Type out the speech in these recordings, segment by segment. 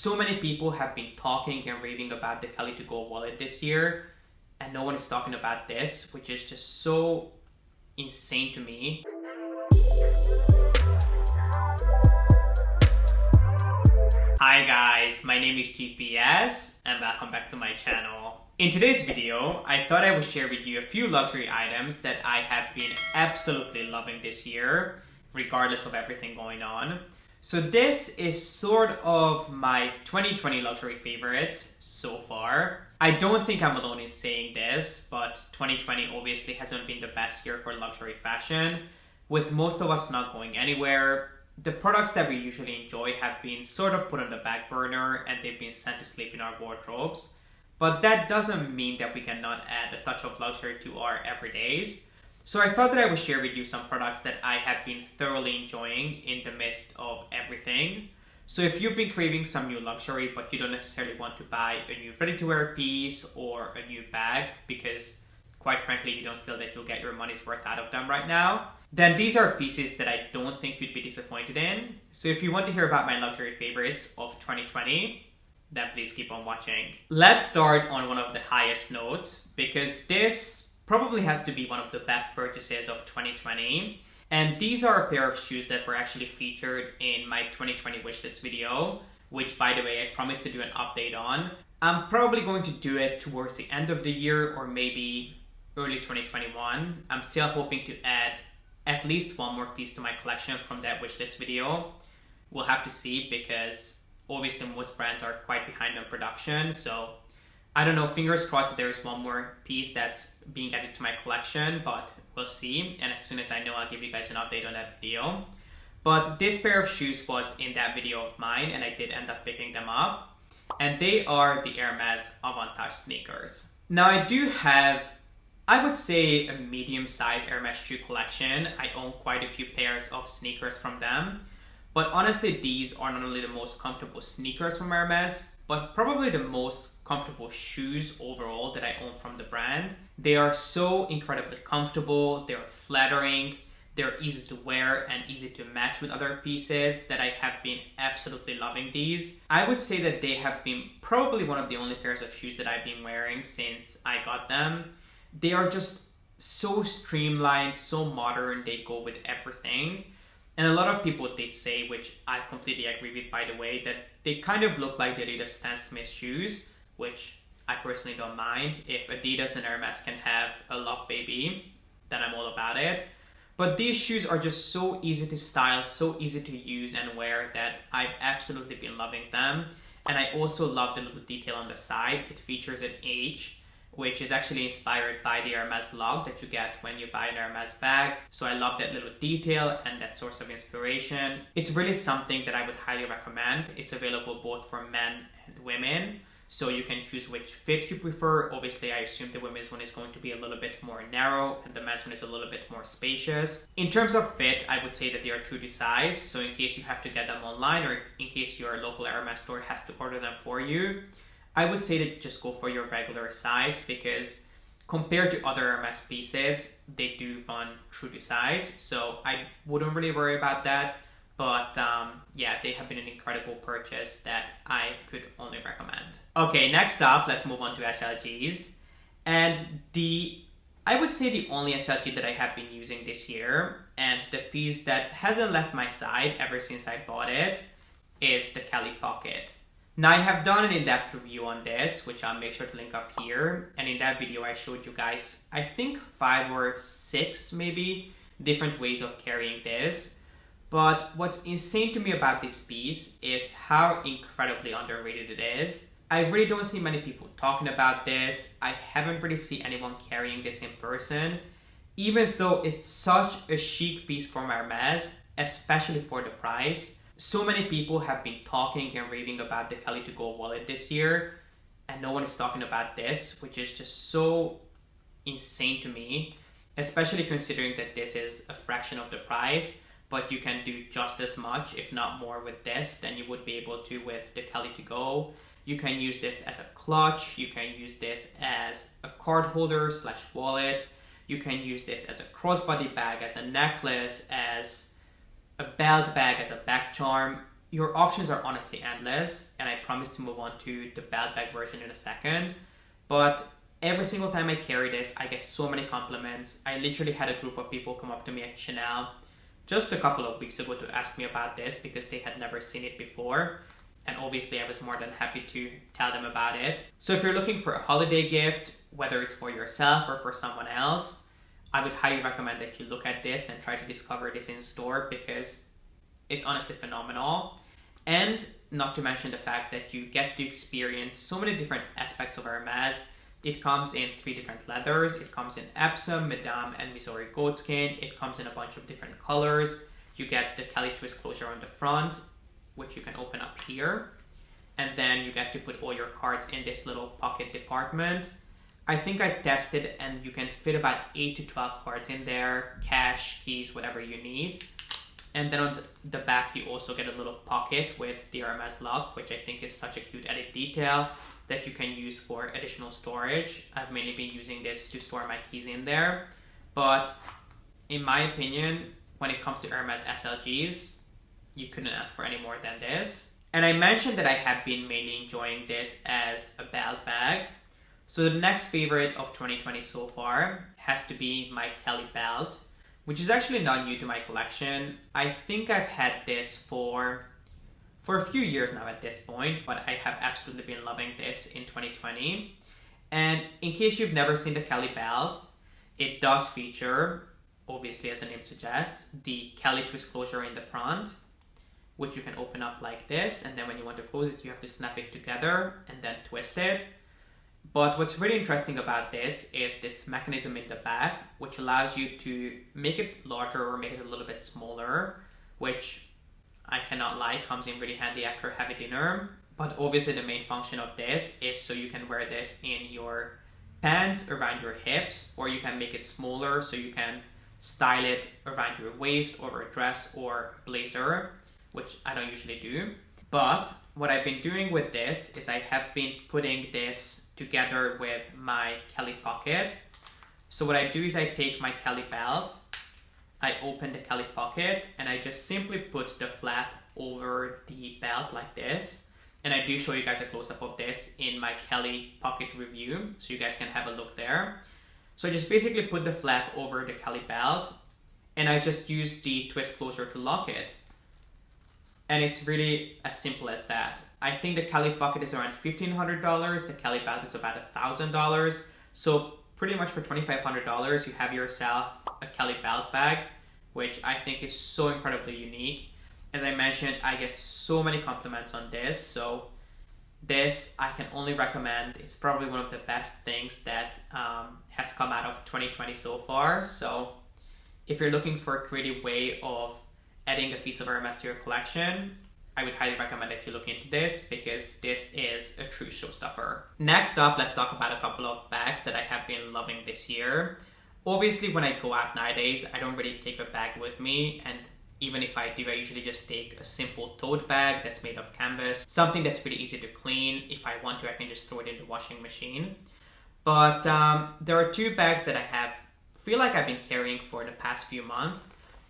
So many people have been talking and raving about the Kelly to Go wallet this year, and no one is talking about this, which is just so insane to me. Hi guys, my name is G.P.S. and welcome back to my channel. In today's video, I thought I would share with you a few luxury items that I have been absolutely loving this year, regardless of everything going on. So this is sort of my 2020 luxury favorites so far. I don't think I'm alone in saying this, but 2020 obviously hasn't been the best year for luxury fashion. With most of us not going anywhere, the products that we usually enjoy have been sort of put on the back burner and they've been sent to sleep in our wardrobes. But that doesn't mean that we cannot add a touch of luxury to our everydays. So I thought that I would share with you some products that I have been thoroughly enjoying in the midst of everything. So if you've been craving some new luxury but you don't necessarily want to buy a new ready-to-wear piece or a new bag because quite frankly you don't feel that you'll get your money's worth out of them right now, then these are pieces that I don't think you'd be disappointed in. So if you want to hear about my luxury favorites of 2020, then please keep on watching. Let's start on one of the highest notes because this probably has to be one of the best purchases of 2020. And these are a pair of shoes that were actually featured in my 2020 wishlist video, which by the way, I promised to do an update on. I'm probably going to do it towards the end of the year or maybe early 2021. I'm still hoping to add at least one more piece to my collection from that wishlist video. We'll have to see because obviously most brands are quite behind on production. So I don't know, fingers crossed that there is one more piece that's being added to my collection, but we'll see. And as soon as I know, I'll give you guys an update on that video. But this pair of shoes was in that video of mine and I did end up picking them up. And they are the Hermes Avantage sneakers. Now I do have, I would say, a medium-sized Hermes shoe collection. I own quite a few pairs of sneakers from them. But honestly, these are not only the most comfortable sneakers from Hermes, but probably the most comfortable shoes overall that I own from the brand. They are so incredibly comfortable, they're flattering, they're easy to wear and easy to match with other pieces that I have been absolutely loving these. I would say that they have been probably one of the only pairs of shoes that I've been wearing since I got them. They are just so streamlined, so modern, they go with everything. And a lot of people did say, which I completely agree with by the way, that they kind of look like the Adidas Stan Smith shoes, which I personally don't mind. If Adidas and Hermes can have a love baby, then I'm all about it. But these shoes are just so easy to style, so easy to use and wear that I've absolutely been loving them. And I also love the little detail on the side. It features an H, which is actually inspired by the Hermes log that you get when you buy an Hermes bag. So I love that little detail and that source of inspiration. It's really something that I would highly recommend. It's available both for men and women, so you can choose which fit you prefer. Obviously, I assume the women's one is going to be a little bit more narrow and the men's one is a little bit more spacious. In terms of fit, I would say that they are true to size. So in case you have to get them online or if, in case your local Hermes store has to order them for you, I would say to just go for your regular size because compared to other Hermes pieces, they do run true to size. So I wouldn't really worry about that. But yeah, they have been an incredible purchase that I could only recommend. Okay, next up, let's move on to SLGs. And I would say the only SLG that I have been using this year and the piece that hasn't left my side ever since I bought it is the Kelly Pocket. Now I have done an in-depth review on this, which I'll make sure to link up here. And in that video, I showed you guys, I think 5 or 6 maybe, different ways of carrying this. But what's insane to me about this piece is how incredibly underrated it is. I really don't see many people talking about this. I haven't really seen anyone carrying this in person, even though it's such a chic piece from Hermes, especially for the price. So many people have been talking and raving about the Kelly to Go wallet this year, and no one is talking about this, which is just so insane to me, especially considering that this is a fraction of the price. But you can do just as much, if not more, with this than you would be able to with the Kelly to Go. You can use this as a clutch. You can use this as a card holder / wallet. You can use this as a crossbody bag, as a necklace, as a belt bag, as a back charm. your options are honestly endless, and I promise to move on to the belt bag version in a second. But every single time I carry this, I get so many compliments. I literally had a group of people come up to me at Chanel just a couple of weeks ago to ask me about this because they had never seen it before. And obviously I was more than happy to tell them about it. So if you're looking for a holiday gift, whether it's for yourself or for someone else, I would highly recommend that you look at this and try to discover this in store because it's honestly phenomenal. And not to mention the fact that you get to experience so many different aspects of Hermes. It comes in 3 different leathers. It comes in Epsom, Madame, and Missouri goatskin. It comes in a bunch of different colors. You get the Kelly twist closure on the front, which you can open up here. And then you get to put all your cards in this little pocket department. I think I tested and you can fit about 8 to 12 cards in there, cash, keys, whatever you need. And then on the back, you also get a little pocket with the Hermes lock, which I think is such a cute added detail that you can use for additional storage. I've mainly been using this to store my keys in there. But in my opinion, when it comes to Hermes SLGs, you couldn't ask for any more than this. And I mentioned that I have been mainly enjoying this as a belt bag. So the next favorite of 2020 so far has to be my Kelly belt, which is actually not new to my collection. I think I've had this for a few years now at this point, but I have absolutely been loving this in 2020. And in case you've never seen the Kelly belt, it does feature, obviously as the name suggests, the Kelly twist closure in the front, which you can open up like this, and then when you want to close it, you have to snap it together and then twist it. But what's really interesting about this is this mechanism in the back, which allows you to make it larger or make it a little bit smaller, which I cannot lie, comes in really handy after a heavy dinner. But obviously the main function of this is so you can wear this in your pants around your hips, or you can make it smaller so you can style it around your waist over a dress or a blazer, which I don't usually do. But what I've been doing with this is I have been putting this together with my Kelly pocket. So what I do is I take my Kelly belt, I open the Kelly pocket, and I just simply put the flap over the belt like this. And I do show you guys a close-up of this in my Kelly pocket review, so you guys can have a look there. So I just basically put the flap over the Kelly belt, and I just use the twist closure to lock it. And it's really as simple as that. I think the Kelly pocket is around $1,500. The Kelly belt is about $1,000. So pretty much for $2,500, you have yourself a Kelly belt bag, which I think is so incredibly unique. As I mentioned, I get so many compliments on this. So this I can only recommend. It's probably one of the best things that has come out of 2020 so far. So if you're looking for a creative way of adding a piece of Hermes to your collection, I would highly recommend that you look into this because this is a true showstopper. Next up, let's talk about a couple of bags that I have been loving this year. Obviously, when I go out nowadays, I don't really take a bag with me, and even if I do, I usually just take a simple tote bag that's made of canvas, something that's really easy to clean. If I want to, I can just throw it in the washing machine. But there are 2 bags that I feel like I've been carrying for the past few months.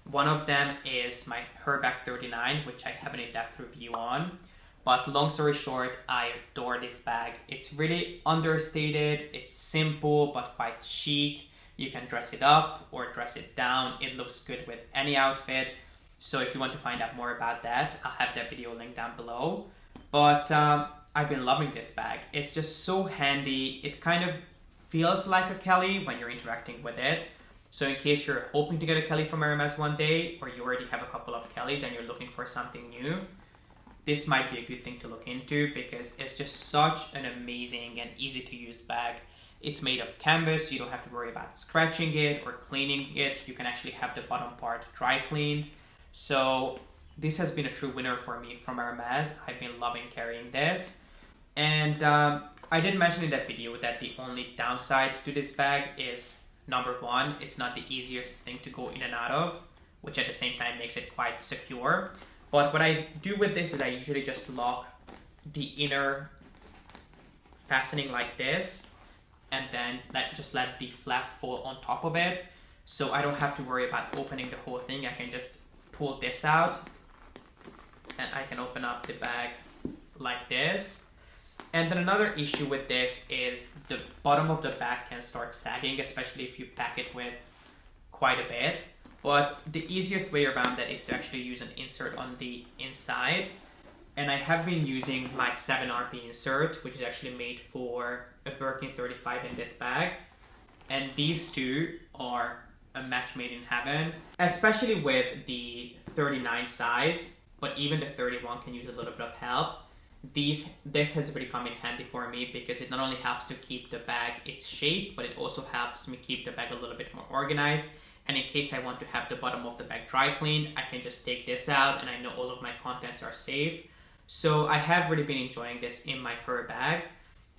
One of them is my Herbag 39, which I have an in-depth review on. But long story short, I adore this bag. It's really understated, it's simple but quite chic. You can dress it up or dress it down. It looks good with any outfit. So if you want to find out more about that, I'll have that video linked down below. But I've been loving this bag. It's just so handy. It kind of feels like a Kelly when you're interacting with it. So in case you're hoping to get a Kelly from Hermes one day, or you already have a couple of Kellys and you're looking for something new, this might be a good thing to look into because it's just such an amazing and easy to use bag. It's made of canvas, so you don't have to worry about scratching it or cleaning it. You can actually have the bottom part dry cleaned. So this has been a true winner for me from Hermes. I've been loving carrying this. And I did mention in that video that the only downsides to this bag is, number 1, it's not the easiest thing to go in and out of, which at the same time makes it quite secure. But what I do with this is I usually just lock the inner fastening like this, and then just let the flap fall on top of it. So I don't have to worry about opening the whole thing. I can just pull this out I can open up the bag like this. And then another issue with this is the bottom of the bag can start sagging, especially if you pack it with quite a bit. But the easiest way around that is to actually use an insert on the inside. And I have been using my 7RP insert, which is actually made for a Birkin 35 in this bag. And these two are a match made in heaven, especially with the 39 size, but even the 31 can use a little bit of help. This has really come in handy for me because it not only helps to keep the bag its shape, but it also helps me keep the bag a little bit more organized. And in case I want to have the bottom of the bag dry cleaned, I can just take this out and I know all of my contents are safe. So I have really been enjoying this in my Herbag.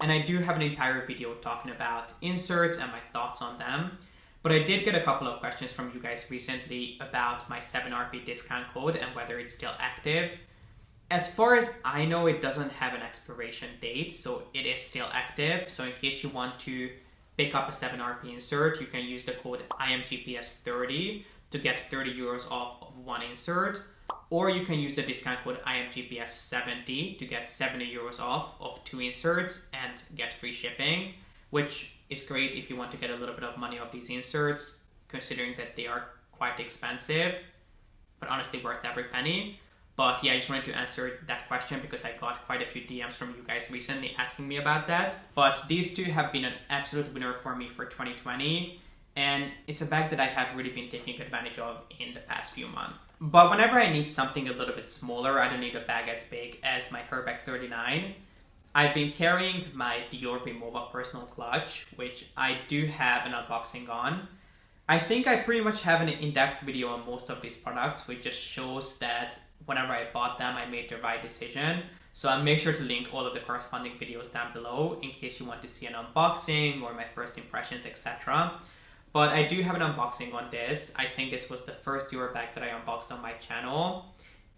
And I do have an entire video talking about inserts and my thoughts on them. But I did get a couple of questions from you guys recently about my 7RP discount code and whether it's still active. As far as I know, it doesn't have an expiration date, so it is still active. So in case you want to pick up a 7RP insert, you can use the code IMGPS30 to get 30 euros off of one insert. Or you can use the discount code IMGPS70 to get 70 euros off of two inserts and get free shipping, which is great if you want to get a little bit of money off these inserts, considering that they are quite expensive, but honestly worth every penny. But yeah, I just wanted to answer that question because I got quite a few DMs from you guys recently asking me about that. But these two have been an absolute winner for me for 2020. And it's a bag that I have really been taking advantage of in the past few months. But whenever I need something a little bit smaller, I don't need a bag as big as my Herbag 39. I've been carrying my Dior Rimowa personal clutch, which I do have an unboxing on. I think I pretty much have an in-depth video on most of these products, which just shows that whenever I bought them, I made the right decision. So I'll make sure to link all of the corresponding videos down below in case you want to see an unboxing or my first impressions, etc. But I do have an unboxing on this. I think this was the first Dior bag that I unboxed on my channel.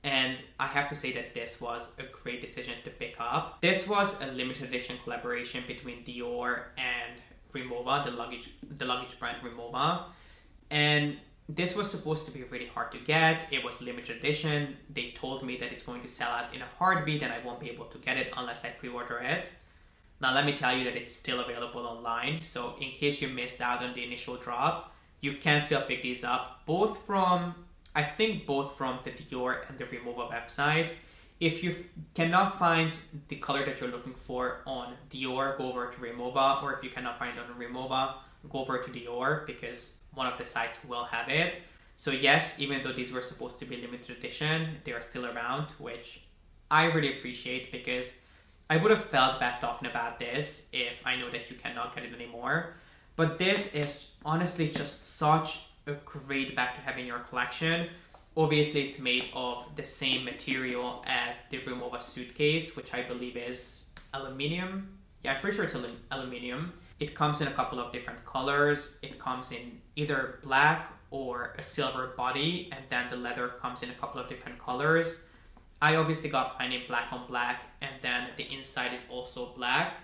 And I have to say that this was a great decision to pick up. This was a limited edition collaboration between Dior and Rimowa, the luggage brand Rimowa. And this was supposed to be really hard to get. It was limited edition. They told me that it's going to sell out in a heartbeat and I won't be able to get it unless I pre-order it. Now let me tell you that it's still available online. So in case you missed out on the initial drop, you can still pick these up both from the Dior and the Rimowa website. If you cannot find the color that you're looking for on Dior, go over to Rimowa, or if you cannot find it on Rimowa, go over to Dior because one of the sites will have it. So yes, even though these were supposed to be limited edition, they are still around, which I really appreciate because I would have felt bad talking about this if I know that you cannot get it anymore. But this is honestly just such a great bag to have in your collection. Obviously, it's made of the same material as the Rimowa suitcase, which I believe is aluminium. Yeah, I'm pretty sure it's aluminium. It comes in a couple of different colors. It comes in either black or a silver body, and then the leather comes in a couple of different colors. I obviously got mine in black on black, and then the inside is also black.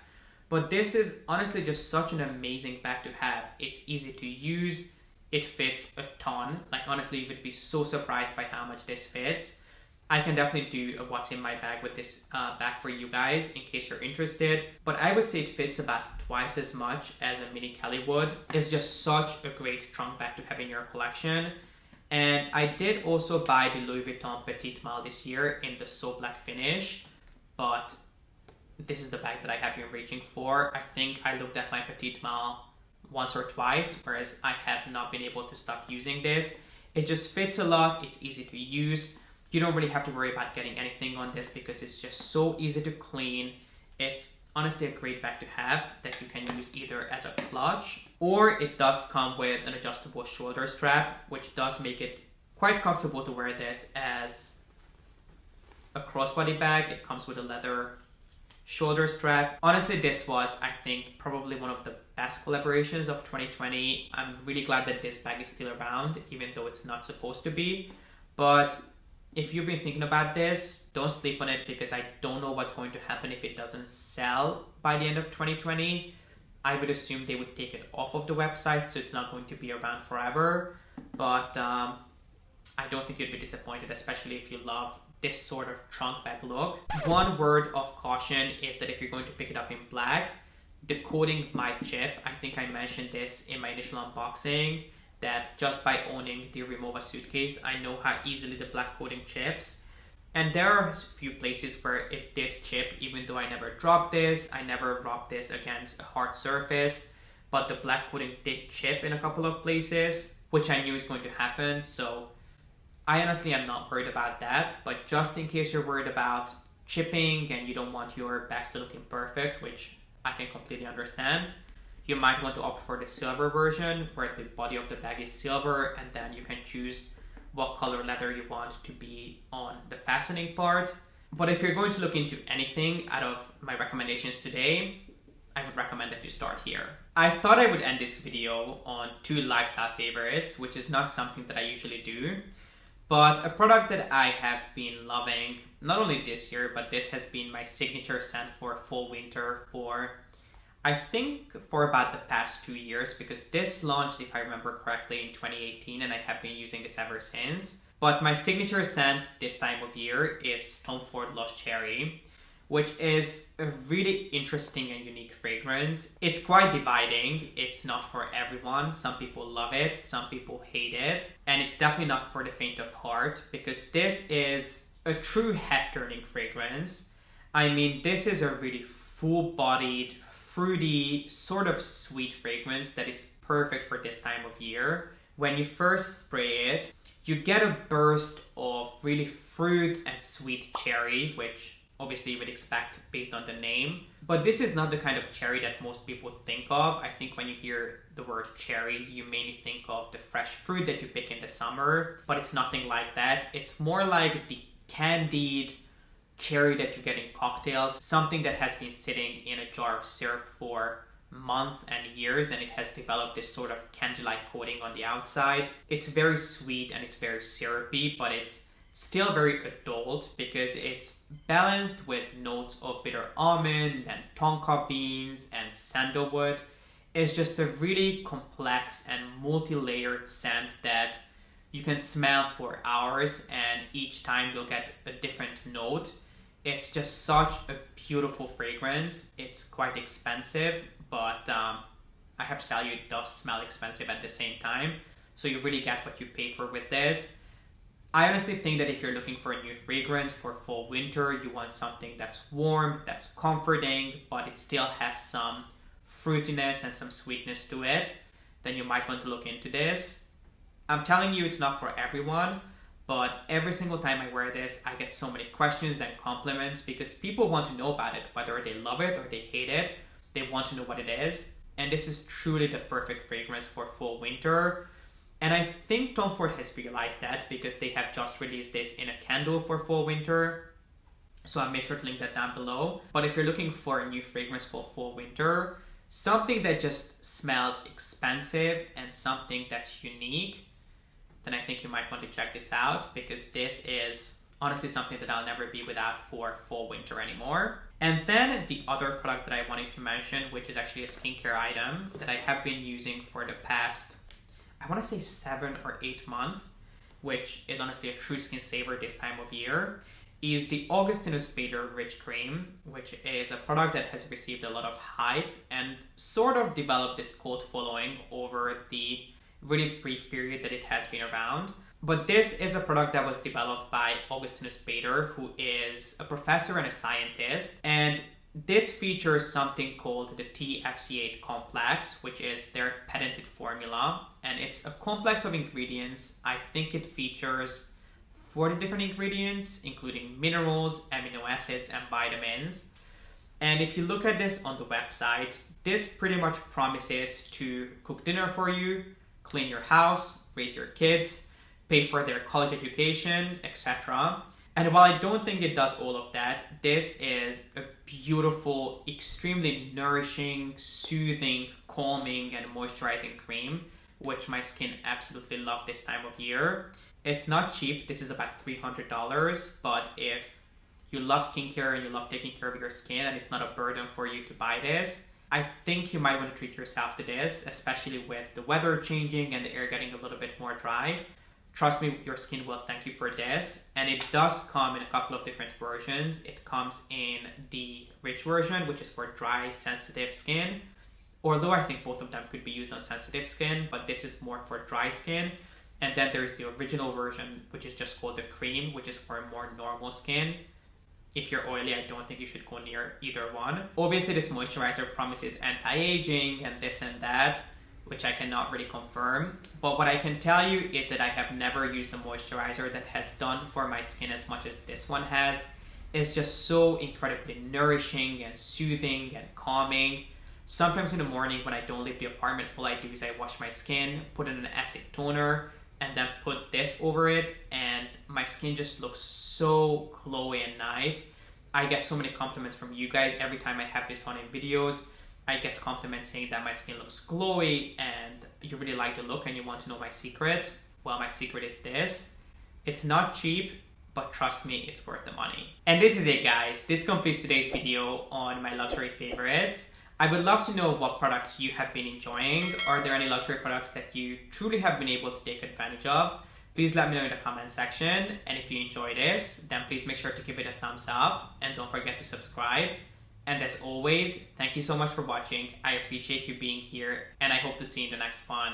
But this is honestly just such an amazing bag to have. It's easy to use. It fits a ton. Like honestly, you would be so surprised by how much this fits. I can definitely do a what's in my bag with this bag for you guys in case you're interested. But I would say it fits about twice as much as a mini Kelly would. It's just such a great trunk bag to have in your collection. And I did also buy the Louis Vuitton Petite Malle this year in the So Black finish. But this is the bag that I have been reaching for. I think I looked at my Petite Malle once or twice, whereas I have not been able to stop using this. It just fits a lot. It's easy to use. You don't really have to worry about getting anything on this because it's just so easy to clean. It's honestly a great bag to have that you can use either as a clutch, or it does come with an adjustable shoulder strap, which does make it quite comfortable to wear this as a crossbody bag. It comes with a leather shoulder strap. Honestly, this was, I think, probably one of the best collaborations of 2020. I'm really glad that this bag is still around, even though it's not supposed to be. But if you've been thinking about this, don't sleep on it because I don't know what's going to happen if it doesn't sell by the end of 2020. I would assume they would take it off of the website, so it's not going to be around forever. But I don't think you'd be disappointed, especially if you love this sort of trunk bag look. One word of caution is that if you're going to pick it up in black, the coating might chip. I think I mentioned this in my initial unboxing, that just by owning the Rimowa suitcase, I know how easily the black coating chips. And there are a few places where it did chip, even though I never dropped this, I never rubbed this against a hard surface, but the black coating did chip in a couple of places, which I knew was going to happen. So I honestly am not worried about that, but just in case you're worried about chipping and you don't want your bags to look imperfect, which I can completely understand, you might want to opt for the silver version, where the body of the bag is silver, and then you can choose what color leather you want to be on the fastening part. But if you're going to look into anything out of my recommendations today, I would recommend that you start here. I thought I would end this video on 2 lifestyle favorites, which is not something that I usually do, but a product that I have been loving, not only this year, but this has been my signature scent for fall winter for, I think, for about the past 2 years, because this launched, if I remember correctly, in 2018, and I have been using this ever since. But my signature scent this time of year is Tom Ford Lost Cherry, which is a really interesting and unique fragrance. It's quite dividing. It's not for everyone. Some people love it, some people hate it, and it's definitely not for the faint of heart, because this is a true head-turning fragrance. I mean, this is a really full-bodied, fruity, sort of sweet fragrance that is perfect for this time of year. When you first spray it, you get a burst of really fruit and sweet cherry, which obviously you would expect based on the name. But this is not the kind of cherry that most people think of. I think when you hear the word cherry, you mainly think of the fresh fruit that you pick in the summer, but it's nothing like that. It's more like the candied cherry that you get in cocktails, something that has been sitting in a jar of syrup for months and years, and it has developed this sort of candy-like coating on the outside. It's very sweet and it's very syrupy, but it's still very adult because it's balanced with notes of bitter almond and tonka beans and sandalwood. It's just a really complex and multi-layered scent that you can smell for hours, and each time you'll get a different note. It's just such a beautiful fragrance. It's quite expensive, but I have to tell you, it does smell expensive at the same time. So you really get what you pay for with this. I honestly think that if you're looking for a new fragrance for fall winter, you want something that's warm, that's comforting, but it still has some fruitiness and some sweetness to it, then you might want to look into this. I'm telling you, it's not for everyone, but every single time I wear this, I get so many questions and compliments because people want to know about it, whether they love it or they hate it. They want to know what it is, and this is truly the perfect fragrance for fall winter. And I think Tom Ford has realized that because they have just released this in a candle for fall winter. So I'll make sure to link that down below. But if you're looking for a new fragrance for fall winter, something that just smells expensive and something that's unique, then I think you might want to check this out, because this is honestly something that I'll never be without for fall winter anymore. And then the other product that I wanted to mention, which is actually a skincare item that I have been using for the past, I want to say 7 or 8 months, which is honestly a true skin saver this time of year, is the Augustinus Rich Cream, which is a product that has received a lot of hype and sort of developed this cult following over the really brief period that it has been around. But this is a product that was developed by Augustinus Bader, who is a professor and a scientist, and this features something called the TFC8 complex, which is their patented formula, and it's a complex of ingredients. I think it features 40 different ingredients, including minerals, amino acids, and vitamins. And if you look at this on the website, this pretty much promises to cook dinner for you, clean your house, raise your kids, pay for their college education, etc. And while I don't think it does all of that, this is a beautiful, extremely nourishing, soothing, calming, and moisturizing cream, which my skin absolutely loves this time of year. It's not cheap. This is about $300, but if you love skincare and you love taking care of your skin and it's not a burden for you to buy this, I think you might want to treat yourself to this, especially with the weather changing and the air getting a little bit more dry. Trust me, your skin will thank you for this. And it does come in a couple of different versions. It comes in the rich version, which is for dry, sensitive skin. Although I think both of them could be used on sensitive skin, but this is more for dry skin. And then there's the original version, which is just called the cream, which is for more normal skin. If you're oily, I don't think you should go near either one. Obviously, this moisturizer promises anti-aging and this and that, which I cannot really confirm. But what I can tell you is that I have never used a moisturizer that has done for my skin as much as this one has. It's just so incredibly nourishing and soothing and calming. Sometimes in the morning when I don't leave the apartment, all I do is I wash my skin, put in an acid toner, and then put this over it, and my skin just looks so glowy and nice. I get so many compliments from you guys every time I have this on in videos. I get compliments saying that my skin looks glowy and you really like the look and you want to know my secret. Well, my secret is this. It's not cheap, but trust me, it's worth the money. And this is it, guys. This completes today's video on my luxury favorites. I would love to know what products you have been enjoying. Are there any luxury products that you truly have been able to take advantage of? Please let me know in the comment section. And if you enjoy this, then please make sure to give it a thumbs up and don't forget to subscribe. And as always, thank you so much for watching. I appreciate you being here and I hope to see you in the next one.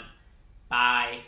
Bye.